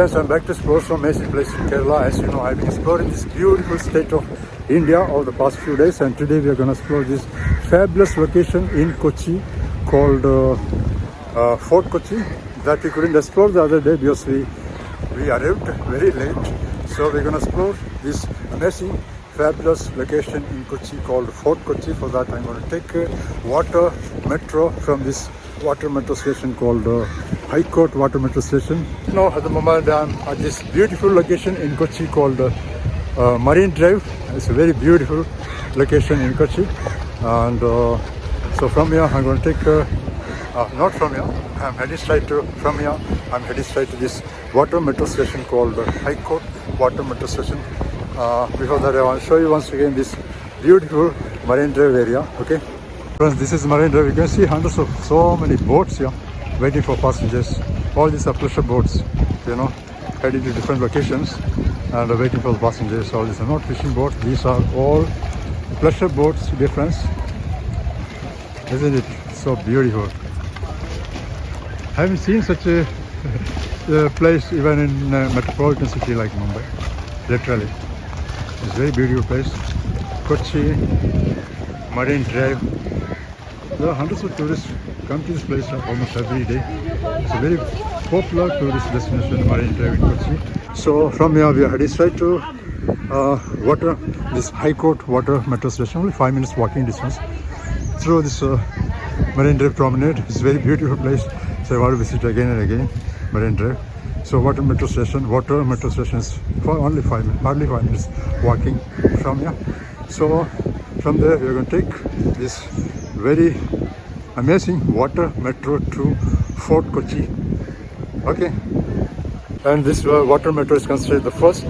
Yes, I'm back to explore some amazing place in Kerala. As you know, I've been exploring this beautiful state of India over the past few days, and today we are going to explore this fabulous location in Kochi called Fort Kochi that we couldn't explore the other day because we arrived very late. So we're going to explore this amazing fabulous location in Kochi called Fort Kochi. For that, I'm going to take a water metro from this water metro station called High Court Water Metro Station. Now at the moment I'm at this beautiful location in Kochi called Marine Drive. It's a very beautiful location in Kochi, and so from here I'm going to take not from here, I'm heading straight to this water metro station called High Court Water Metro Station. Before that, I want to show you once again this beautiful Marine Drive area. Okay, friends, this is Marine Drive. You can see hundreds of so many boats here waiting for passengers. All these are pleasure boats, you know, heading to different locations and waiting for the passengers. All these are not fishing boats, these are all pleasure boats. Difference, isn't it so beautiful? I haven't seen such a place even in a metropolitan city like Mumbai. Literally, it's a very beautiful place. Kochi Marine Drive. There are hundreds of tourists come to this place almost every day. It's a very popular tourist destination, Marine Drive in Kochi. So from here we are heading straight to this High Court Water Metro Station. Only 5 minutes walking distance through this Marine Drive promenade. It's a very beautiful place. So I want to visit again and again Marine Drive. So water metro station is for only hardly 5 minutes walking from here. So from there we are going to take this very amazing water metro to Fort Kochi. Okay, and this water metro is considered the first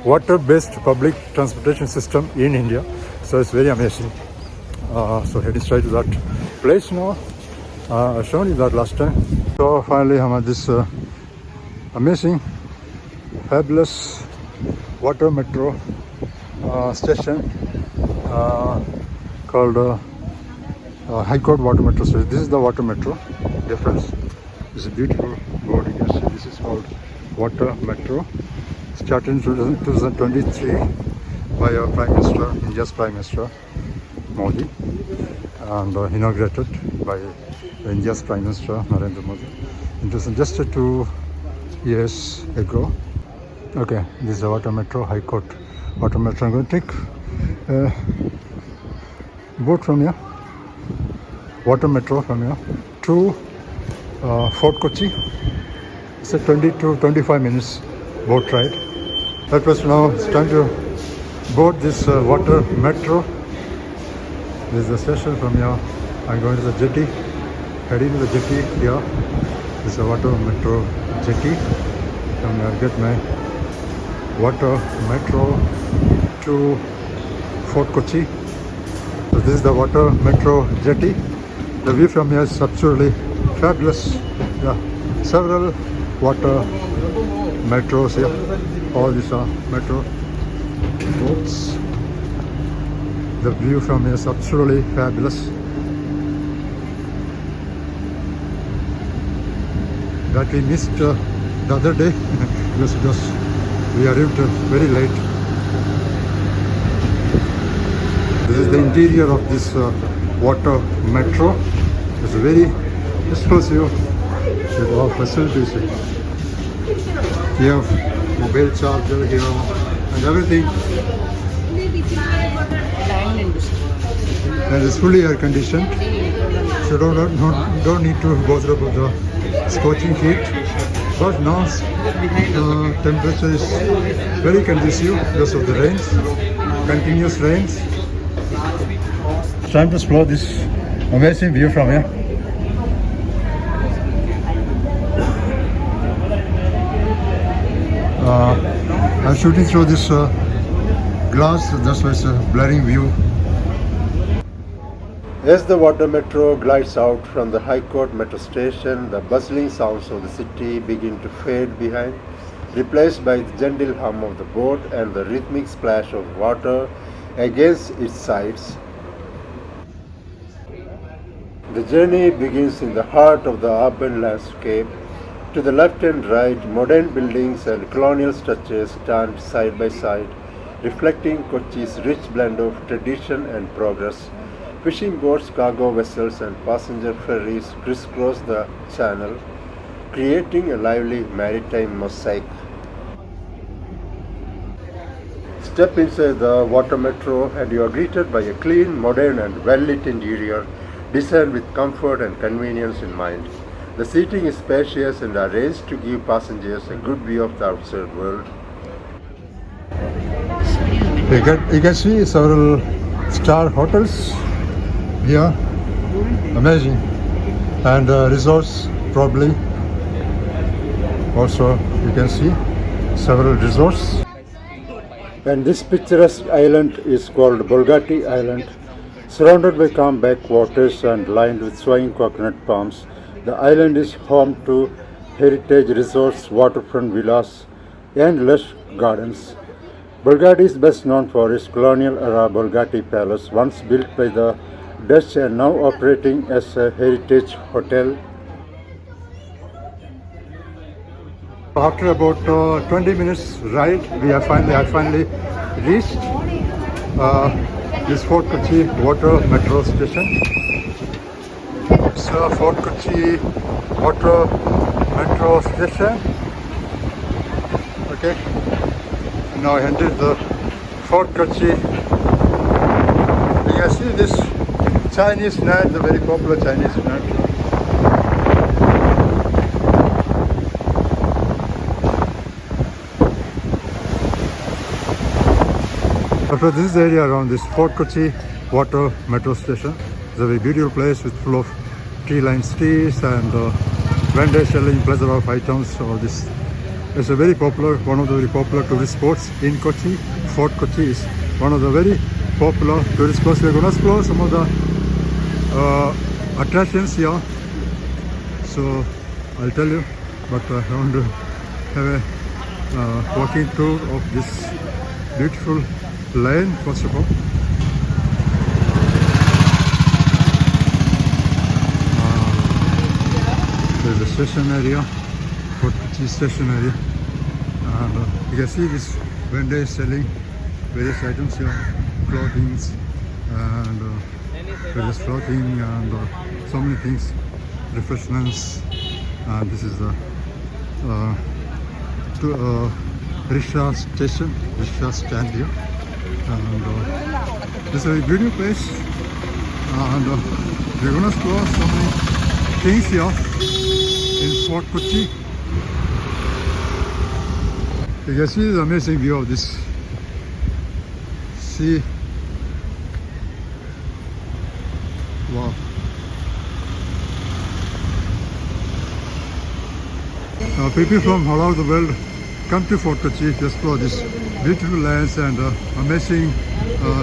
water-based public transportation system in India. So it's very amazing. So heading straight to that place now. I've shown you that last time. So finally I'm at this amazing, fabulous water metro station called High Court Water Metro Station. This is the water metro. Difference. This is a beautiful board. You can see this is called Water Metro. Started in 2023 by our Prime Minister, India's Prime Minister Modi, and inaugurated by India's Prime Minister Narendra Modi. It was just 2 years ago. Okay, this is the water metro, High Court Water Metro. I'm going to take a boat from here, water metro from here to Fort Kochi. It's a 20 to 25 minutes boat ride. That was now it's time to board this water metro. This is the station. From here I'm going to the jetty, heading to the jetty here. This is a water metro jetty. I'm going to get my water metro to Fort Kochi. So this is the water metro jetty. The view from here is absolutely fabulous. Yeah, several water metros here. All these are metro boats. The view from here is absolutely fabulous. That we missed the other day because we arrived very late. This is the interior of this water metro. It's very exclusive with all facilities. You have mobile charger here and everything. And it's fully air conditioned, so don't need to bother about the scorching heat. But now temperature is very conducive because of the rains, continuous rains. It's time to explore this amazing view from here. I'm shooting through this glass, that's why it's a blurring view. As the water metro glides out from the High Court metro station, the bustling sounds of the city begin to fade behind, replaced by the gentle hum of the boat and the rhythmic splash of water against its sides. The journey begins in the heart of the urban landscape, To the left and right, modern buildings and colonial structures stand side by side, reflecting Kochi's rich blend of tradition and progress. Fishing boats, cargo vessels, and passenger ferries crisscross the channel, creating a lively maritime mosaic. Step inside the water metro and you are greeted by a clean, modern, and well-lit interior designed with comfort and convenience in mind. The seating is spacious and arranged to give passengers a good view of the outside world. You can see several star hotels here, amazing, and resorts probably. Also, you can see several resorts. And this picturesque island is called Bolgati Island, surrounded by calm backwaters and lined with swaying coconut palms. The island is home to heritage resorts, waterfront villas, and lush gardens. Bolgati is best known for its colonial-era Bolgati Palace, once built by the Dutch and now operating as a heritage hotel. After about 20 minutes ride, I finally reached this Fort Kochi water metro station. It's Fort Kochi water metro station. Okay, now I entered the Fort Kochi. You can see this Chinese nut, the very popular Chinese nut. After this area around this Fort Kochi water metro station, it's a very beautiful place with full of tree-lined streets and vendors selling plethora of items. All this, it's a very popular, one of the very popular tourist spots in Kochi. Fort Kochi is one of the very popular tourist spots. We're going to explore some of the attractions here. So I'll tell you, but I want to have a walking tour of this beautiful lane first of all. There's a station area, Fort Kochi station area, and you can see this vendor selling various items here, clothings and various clothing and so many things, refreshments, and this is the rickshaw station, rickshaw stand here. And this is a very beautiful place, and we're going to explore so many things here in Fort Kochi. You can see the amazing view of this sea. Wow. People from all over the world come to Fort Kochi to explore this beautiful lands and amazing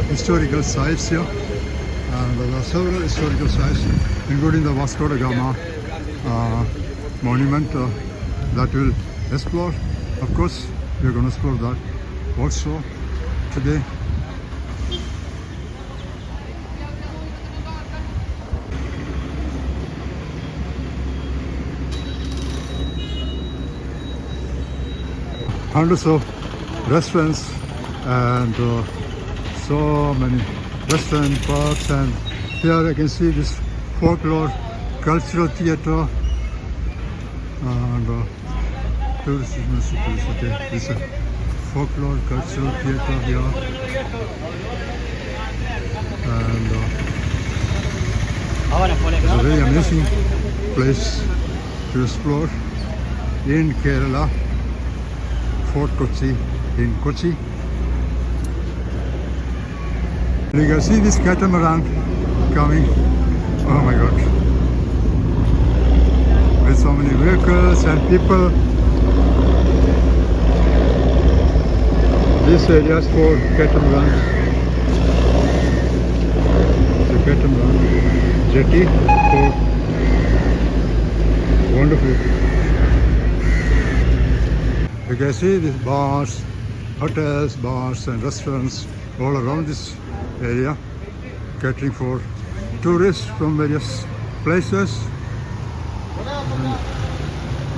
historical sites here. And there are several historical sites, including the Vasco da Gama monument that we'll explore. Of course, we're going to explore that also today. Hundreds of restaurants and so many restaurant parks, and here I can see this folklore cultural theatre and tourist municipalities. Okay, this is a folklore cultural theatre here, and it's a very amazing place to explore in Kerala. Fort Kochi in Kochi. And you can see this catamaran coming. Oh my god. With so many vehicles and people. This area is for catamarans. The catamaran jetty for wonderful. You can see these bars, hotels, bars and restaurants all around this area, catering for tourists from various places.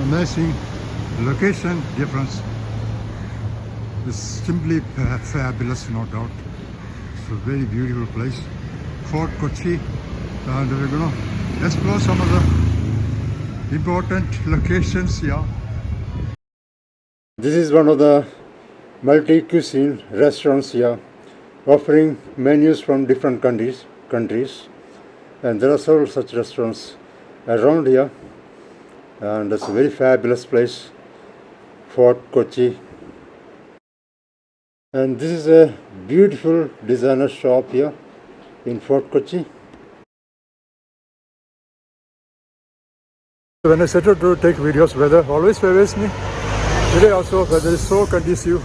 And amazing location difference. It's simply fabulous, no doubt. It's a very beautiful place, Fort Kochi, and we're gonna explore some of the important locations here. This is one of the multi-cuisine restaurants here, offering menus from different countries, and there are several such restaurants around here, and it's a very fabulous place, Fort Kochi. And this is a beautiful designer shop here in Fort Kochi. When I set out to take videos, weather always favors me. Today also weather is so conducive,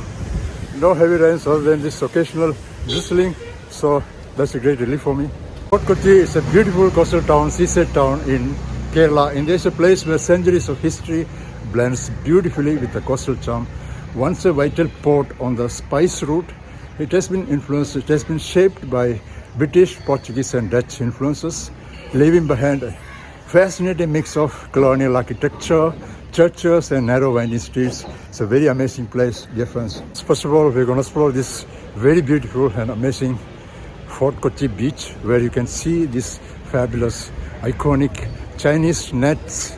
no heavy rains other than this occasional drizzling, so that's a great relief for me. Fort Kochi is a beautiful coastal town, seaside town in Kerala. India is a place where centuries of history blends beautifully with the coastal charm. Once a vital port on the spice route, it has been shaped by British, Portuguese and Dutch influences, leaving behind a fascinating mix of colonial architecture, churches and narrow winding streets. It's a very amazing place, dear friends. First of all, we're going to explore this very beautiful and amazing Fort Kochi Beach, where you can see this fabulous, iconic Chinese nets.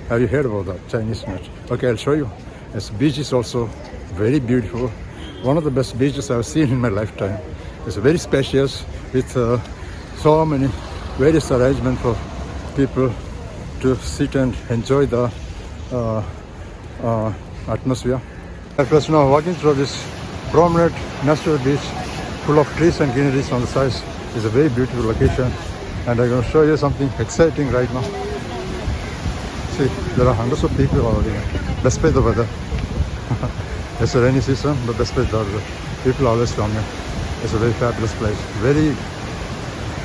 Have you heard about that, Chinese net? Okay, I'll show you. This beach is also very beautiful. One of the best beaches I've seen in my lifetime. It's very spacious with so many various arrangements for people to sit and enjoy the atmosphere. Plus now walking through this promenade, Nestled beach, full of trees and greeneries on the sides. It's a very beautiful location, and I'm going to show you something exciting right now. See, there are hundreds of people already. Despite the weather, it's a rainy season, but despite the weather, people always come here. It's a very fabulous place, very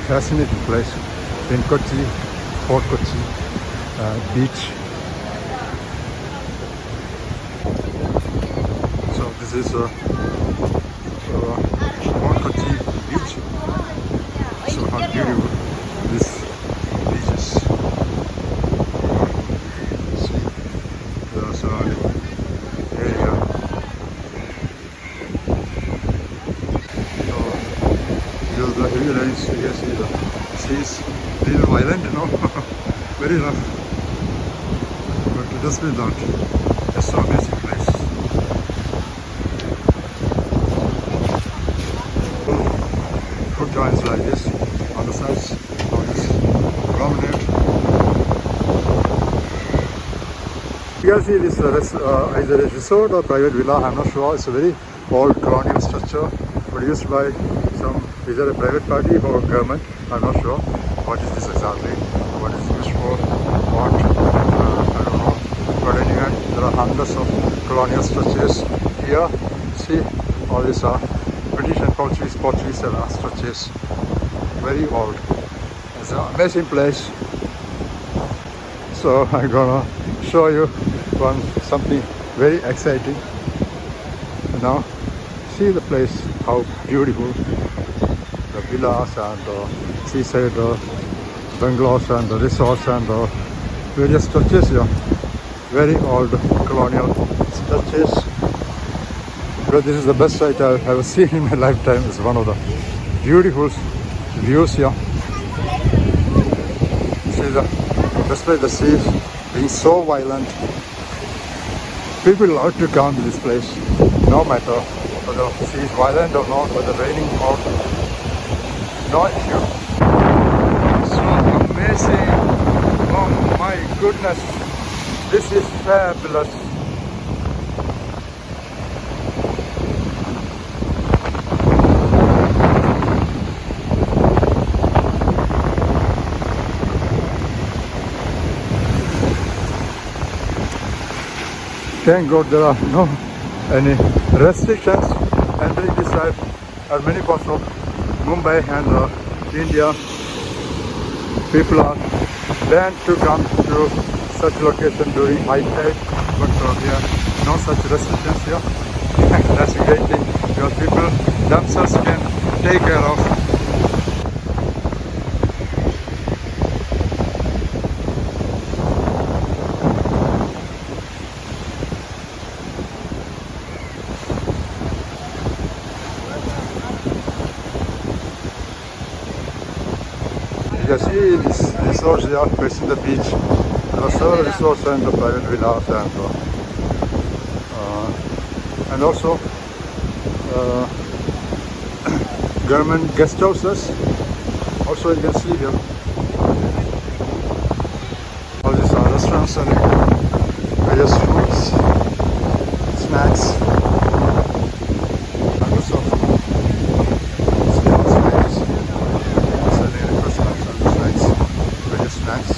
fascinating place in Kochi, Fort Kochi Beach. So this is Fort Kochi Beach. So how beautiful this beach is. See the surrounding area. So the heavy rains, you can see the sea is little violent, you know, very rough. But it does mean that it's an amazing place. Food joints like this on the sides of this promenade. You can see this either a resort or private villa, I'm not sure. It's a very old colonial structure produced by either a private party or government. I'm not sure what is this exactly, what is used for, what, I don't know. But anyway, there are hundreds of colonial structures here. See, all these are British and Portuguese era structures, very old. It's an amazing place. So I'm gonna show you something very exciting. Now, see the place, how beautiful. The villas and the seaside bungalows and the resorts and the various structures here. Very old colonial structures. But this is the best sight I've ever seen in my lifetime. It's one of the beautiful views here. See, despite the sea being so violent, people love to come to this place, no matter whether the sea is violent or not, whether raining or no issue. So amazing. Oh my goodness. This is fabulous. Thank God there are no any restrictions entering this side. There are many parts of Mumbai and India. People are planned to come to such location during high tide, but there are no such restrictions here. That's a great thing because people themselves can take care of. can see these resorts here facing the beach. There are several resorts and the private villas and also government guest houses. Also you can see here all these are restaurants selling various foods, snacks, and also snacks selling refreshments and snacks, various snacks.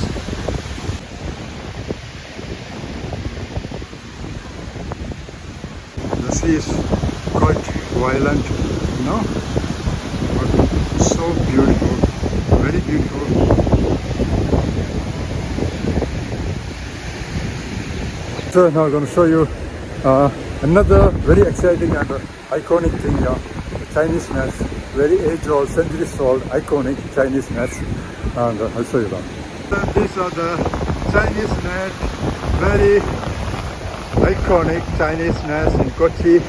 The sea is quite violent, you know, but so beautiful, very beautiful. So now I'm going to show you another very exciting and iconic thing here, the Chinese nets, very age-old, centuries-old, iconic Chinese nets, and I'll show you that. These are the Chinese nets, very iconic Chinese nets in Kochi,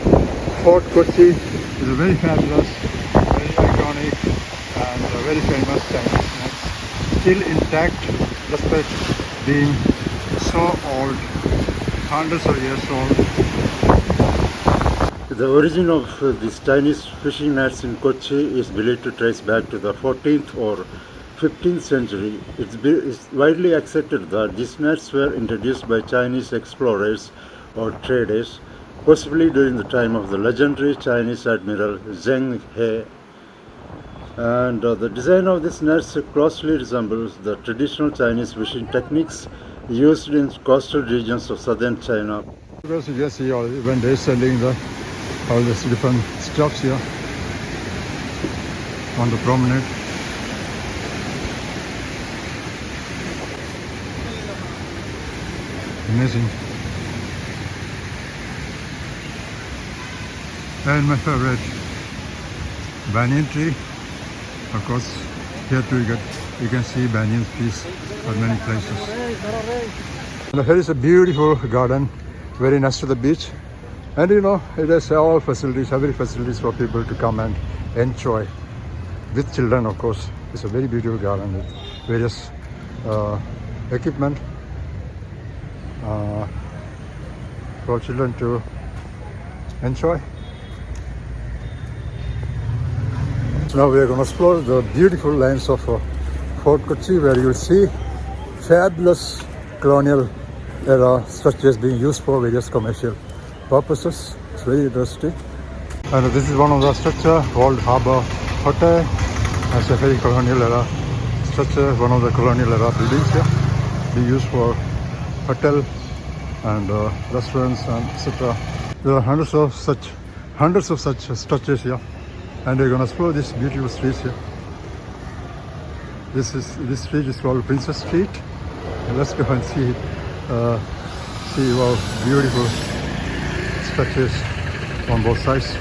Fort Kochi. It's a very fabulous, very iconic and very famous Chinese nets, still intact despite being so old, hundreds of years old. The origin of these Chinese fishing nets in Kochi is believed to trace back to the 14th or 15th century. It's widely accepted that these nets were introduced by Chinese explorers or traders, possibly during the time of the legendary Chinese admiral Zheng He. And the design of these nets closely resembles the traditional Chinese fishing techniques used in coastal regions of southern China. Because you can see when they're selling all these different stuffs here on the promenade. Amazing. And my favorite banyan tree. Of course, here too you can see banyan trees at many places. And here is a beautiful garden, very next to the beach. And you know, it has all facilities, every facilities for people to come and enjoy. With children, of course. It's a very beautiful garden with various equipment for children to enjoy. So now we are going to explore the beautiful lands of Fort Kochi, where you will see fabulous colonial era structures being used for various commercial purposes. It's very interesting. And this is one of the structure called Harbour Hotel. It's a very colonial era structure, one of the colonial era buildings here, being used for hotel and restaurants and etc. There are hundreds of such structures here, and we're going to explore this beautiful streets here. This street is called Princess Street. And let's go and see wow, beautiful structures on both sides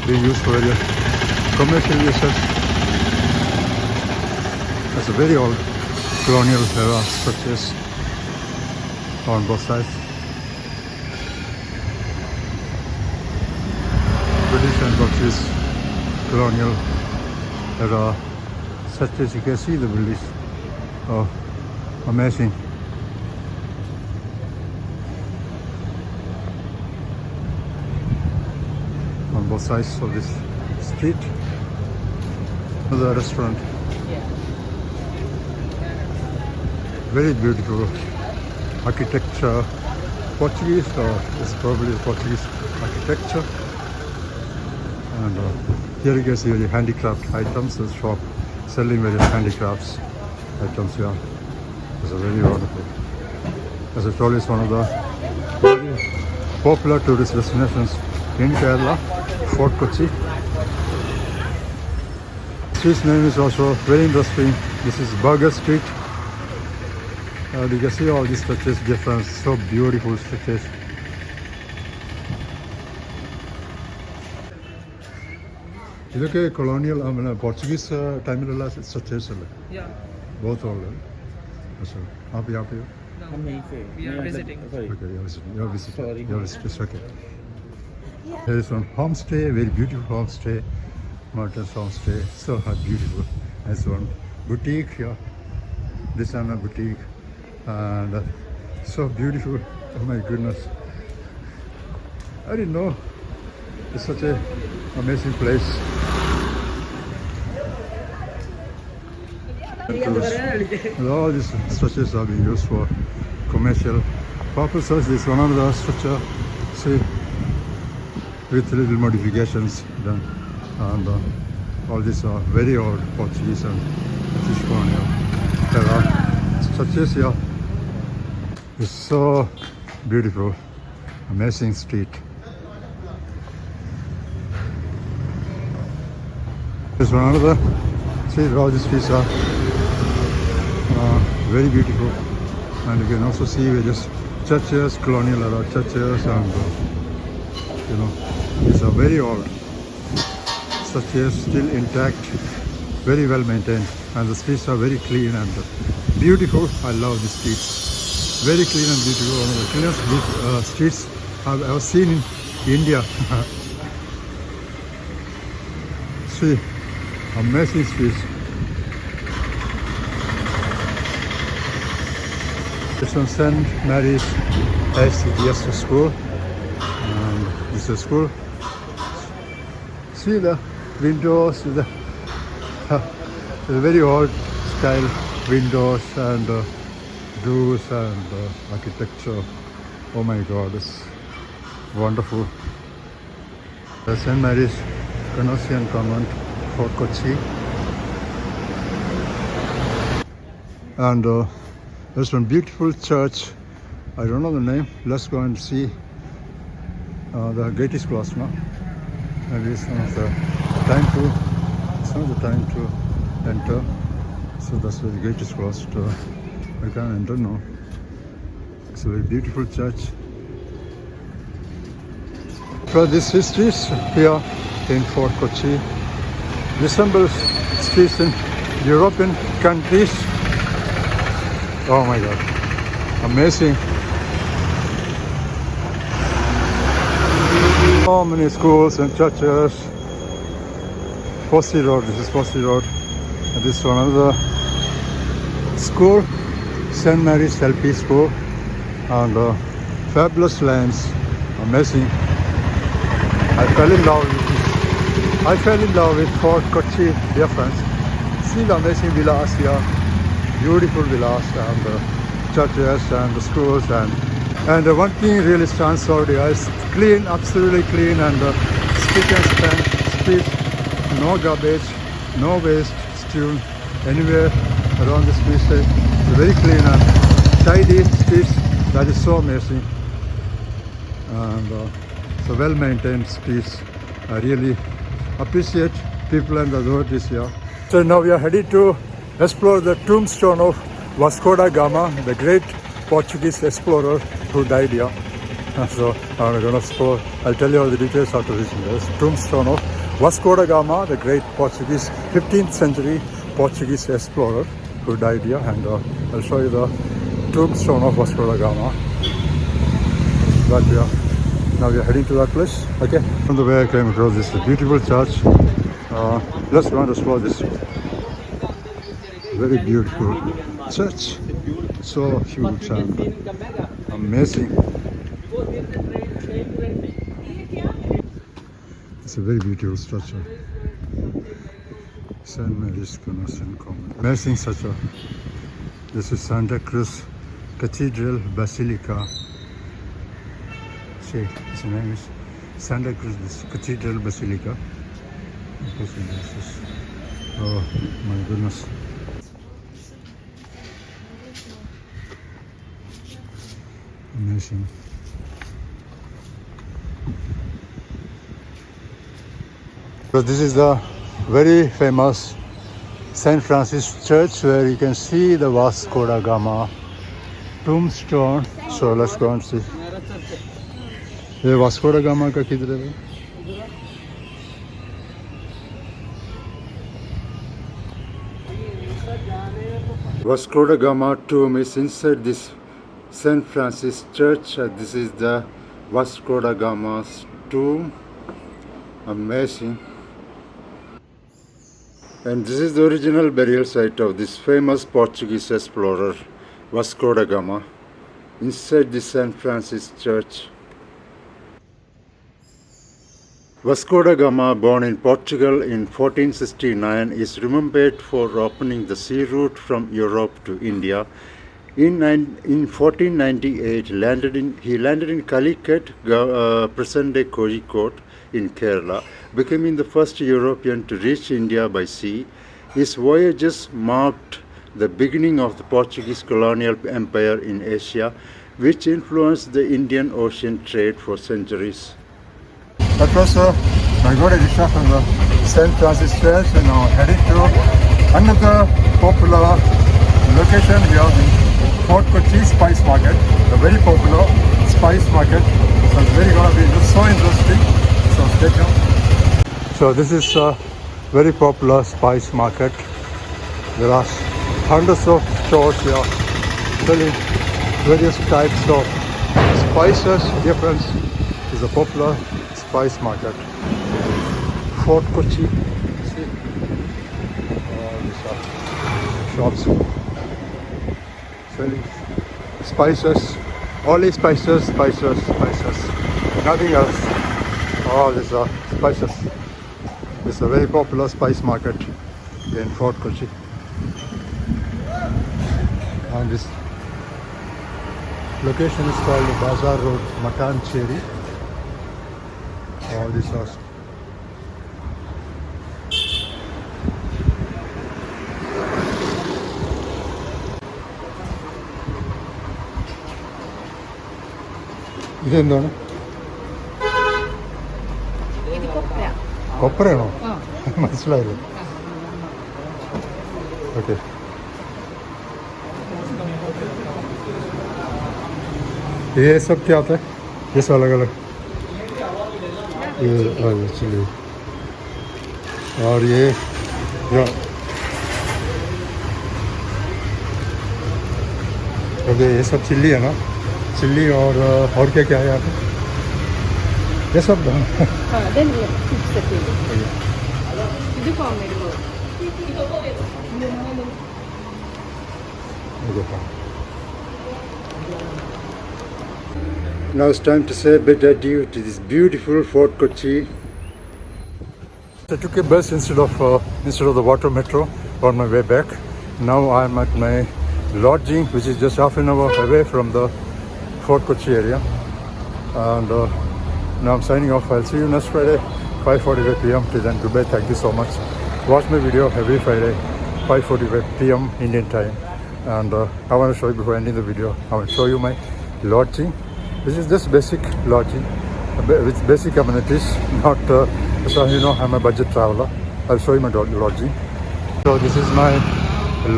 being used for various commercial uses. It's a very old colonial era structures on both sides. British and Portuguese colonial era structures. You can see the buildings. Oh, amazing. On both sides of this street. Another restaurant. Very beautiful architecture. Portuguese, or it's probably Portuguese architecture. And here you can see the handicraft items. The shop selling various handicrafts items here. It's a very wonderful. As I told you, it's one of the very popular tourist destinations in Kerala, Fort Kochi. Street's name is also very interesting. This is Burger Street. You can see all these structures, different, so beautiful structures. ഇതൊക്കെ colonial Portuguese ടൈമിലുള്ള structures അല്ലേ? Yeah. Both all. So, आप यहाँ पे हो? हम यहीं से we are visiting. Okay, you're visiting. Sorry. You're visiting. It's okay. There is one homestay, very beautiful homestay, mountains homestay, so beautiful. There's one boutique here. This is a boutique, and so beautiful. Oh my goodness! I didn't know it's such a amazing place. And all these structures are being used for commercial purposes. This is one of the structure, see, with little modifications done, and all these are very old Portuguese and British colonial era structures here. It's so beautiful, amazing street. There's one other. See, all these streets are very beautiful, and you can also see various churches, colonial-era churches, and you know, these are very old structures, still intact, very well maintained, and the streets are very clean and beautiful. I love the streets, very clean and beautiful. One of the cleanest streets I've ever seen in India. See, amazing streets. This one St. Mary's SCDS school, and this is school. See the windows, the very old style windows and doors and architecture. Oh my God, it's wonderful. The St. Mary's Canossian Convent, Fort Kochi, and there's one beautiful church. I don't know the name. Let's go and see. The gate is closed now. Maybe it's not the time to. It's not the time to enter. So that's why the gate is closed. I can't enter now. It's a very beautiful church. For these streets here in Fort Kochi resembles streets in European countries. Oh my God, amazing. So many schools and churches. Fossey Road, this is Fossey Road. And this is one another school, St. Mary's LP School. And fabulous lands, amazing. I fell in love with this. I fell in love with Fort Kochi, dear friends. See the amazing villas here. Beautiful villas and churches and schools, and one thing really stands out here is clean, absolutely clean, and spick and span streets, no garbage, no waste strewn anywhere around the streets. It's very clean and tidy streets. That is so amazing, and so well maintained streets. I really appreciate people and the authorities here. So now we are headed to explore the tombstone of Vasco da Gama, the great Portuguese explorer who died here. So I'm going to explore. I'll tell you all the details after reaching this. Tombstone of Vasco da Gama, the great Portuguese 15th century Portuguese explorer who died here, and I'll show you the tombstone of Vasco da Gama. Now we are heading to that place. Okay. On the way I came across this beautiful church. Let's go and explore this. Very beautiful church, so huge and amazing. It's a very beautiful structure. St. Mary's Canossian Convent. Amazing structure. This is Santa Cruz Cathedral Basilica. See, its name is Santa Cruz Cathedral Basilica. Oh my goodness. Amazing. So this is the very famous St. Francis Church where you can see the Vasco da Gama tombstone. So let's go and see. ये Vasco डा gamma का किधर है? Vasco da Gama tomb is inside this St. Francis Church. This is the Vasco da Gama's tomb. Amazing. And this is the original burial site of this famous Portuguese explorer, Vasco da Gama, inside the St. Francis Church. Vasco da Gama, born in Portugal in 1469, is remembered for opening the sea route from Europe to India. In 1498, he landed in Calicut, present-day Kochi-Coastal in Kerala, becoming the first European to reach India by sea. His voyages marked the beginning of the Portuguese colonial empire in Asia, which influenced the Indian Ocean trade for centuries. That was my good edition from the St. Francis Church, and now heading to another popular location. We are the Fort Kochi Spice Market, a very popular spice market. So it's very going to be so interesting. So stay tuned. So this is a very popular spice market. There are hundreds of stores here selling various types of spices. Dear friends, this is a popular spice market. Fort Kochi. See? All these are shops selling spices, only spices, nothing else. All these are spices. It's a very popular spice market in Fort Kochi. And this location is called Bazaar Road, Makan Cheri. All these are ഇതെന്താണ്? കൊപ്രയാണോ? മനസ്സിലായില്ല. Okay. ये सब क्या आता है? ये सब अलग अलग. ये चिली और ये ओके, ये सब चिल्ली है ना? चिल्ली और क्या क्या है यहाँ पे? ये सब Now it's time to say a bit adieu to this beautiful Fort Kochi. I took a bus instead of the water metro on my way back. Now I'm at my lodging, which is just half an hour away from the Fort Kochi area. And now I'm signing off. I'll see you next Friday, 5:45 p.m. Till then, goodbye. Thank you so much. Watch my video every Friday, 5:45 p.m. Indian time. And I want to show you, before ending the video, I want to show you my lodging. This is just basic lodging with basic amenities, not so you know I'm a budget traveler. I'll show you my lodging. So this is my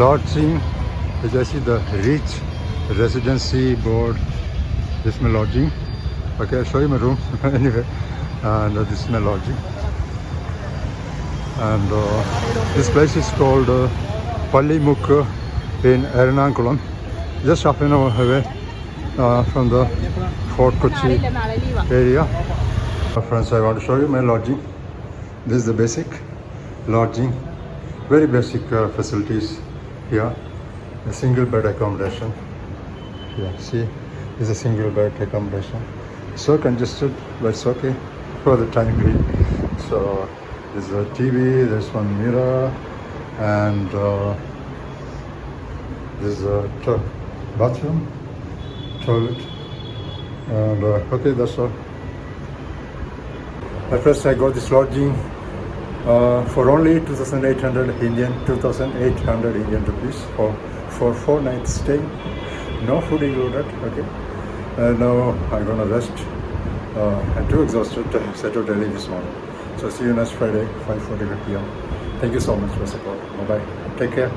lodging, which I see the Rich Residency board. This is my lodging. Okay, I'll show you my room anyway. And this is my lodging. And this place is called Pallimuk in Ernakulam, just half an hour away from the Fort Kochi area. Friends, I want to show you my lodging. This is the basic lodging, very basic facilities here. A single bed accommodation. Yeah, see, this is a single bed accommodation. So congested, but it's okay for the time being. So there's a TV, there's one mirror, and there's a bathroom, toilet, and okay, that's all. At first I got this lodging for only 2,800 Indian rupees for 4 nights stay, no food included. Okay, now I'm gonna rest. I'm too exhausted to settle early this morning. So see you next Friday, 5:45 p.m. Thank you so much for support. Bye bye. Take care.